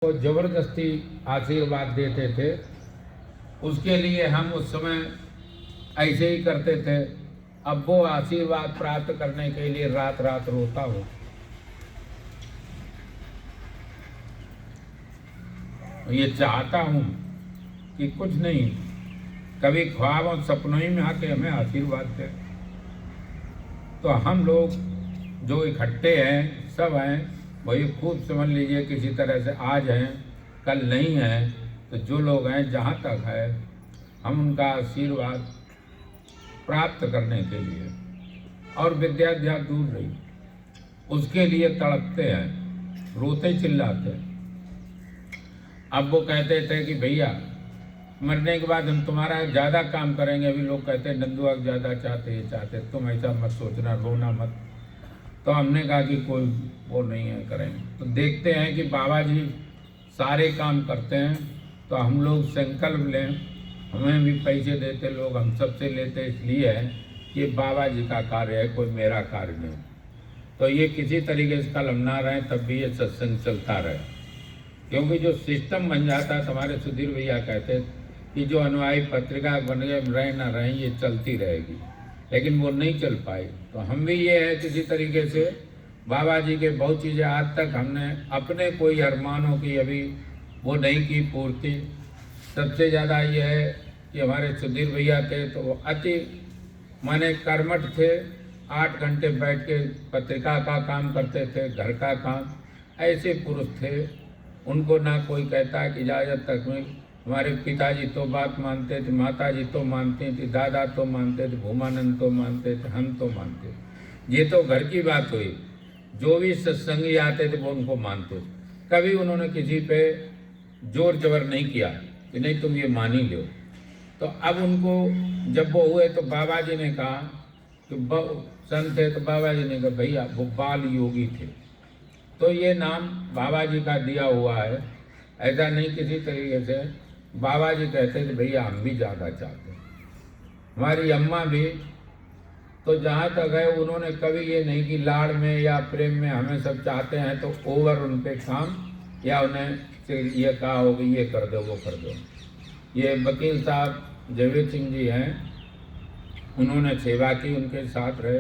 वो जबरदस्ती आशीर्वाद देते थे। उसके लिए हम उस समय ऐसे ही करते थे। अब वो आशीर्वाद प्राप्त करने के लिए रात रात रोता हूँ। ये चाहता हूँ कि कुछ नहीं, कभी ख्वाब और सपनों ही में आके हमें आशीर्वाद दे। तो हम लोग जो इकट्ठे हैं, सब हैं, वही खूब समझ लीजिए किसी तरह से आज हैं, कल नहीं हैं। तो जो लोग हैं, जहाँ तक है, हम उनका आशीर्वाद प्राप्त करने के लिए और विद्या दूर रही, उसके लिए तड़पते हैं, रोते चिल्लाते हैं। अब वो कहते थे कि भैया मरने के बाद हम तुम्हारा ज़्यादा काम करेंगे। अभी लोग कहते हैं नंदुआ ज़्यादा चाहते, ये चाहते, तुम ऐसा मत सोचना, रोना मत। तो हमने कहा कि कोई वो नहीं है, करेंगे। तो देखते हैं कि बाबा जी सारे काम करते हैं, तो हम लोग संकल्प लें। हमें भी पैसे देते लोग, हम सबसे लेते इसलिए है कि बाबा जी का कार्य है, कोई मेरा कार्य नहीं। तो ये किसी तरीके से कल हम ना रहें तब भी ये सत्संग चलता रहे, क्योंकि जो सिस्टम बन जाता है, हमारे सुधीर भैया कहते कि जो अनुयायी पत्रिका बन गए, रहे ना रहें, ये चलती रहेगी, लेकिन वो नहीं चल पाई। तो हम भी ये है किसी तरीके से बाबा जी के बहुत चीज़ें आज तक हमने अपने कोई अरमानों की अभी वो नहीं की पूर्ति। सबसे ज़्यादा ये है कि हमारे सुधीर भैया थे तो वो अति माने कर्मठ थे। 8 घंटे बैठ के पत्रिका का काम करते थे, घर का काम। ऐसे पुरुष थे, उनको ना कोई कहता कि इजाज़त तक मिल। हमारे पिताजी तो बात मानते थे, माताजी तो मानती थी, दादा तो मानते थे, भूमानंद तो मानते थे, हम तो मानते थे। ये तो घर की बात हुई। जो भी सत्संगी आते थे वो उनको मानते थे। कभी उन्होंने किसी पे जोर जबर नहीं किया कि नहीं तुम ये मान ही लो। तो अब उनको जब वो हुए तो बाबा जी ने कहा कि संत थे, तो बाबा जी ने कहा भैया वो बाल योगी थे, तो ये नाम बाबा जी का दिया हुआ है। ऐसा नहीं किसी तरीके से बाबा जी कहते थे भैया हम भी ज़्यादा चाहते हैं। हमारी अम्मा भी तो जहाँ तक है उन्होंने कभी ये नहीं कि लाड़ में या प्रेम में हमें सब चाहते हैं तो ओवर उन पे काम या उन्हें ये कहा हो कि ये कर दो वो कर दो। ये वकील साहब जयवीर सिंह जी हैं, उन्होंने सेवा की, उनके साथ रहे।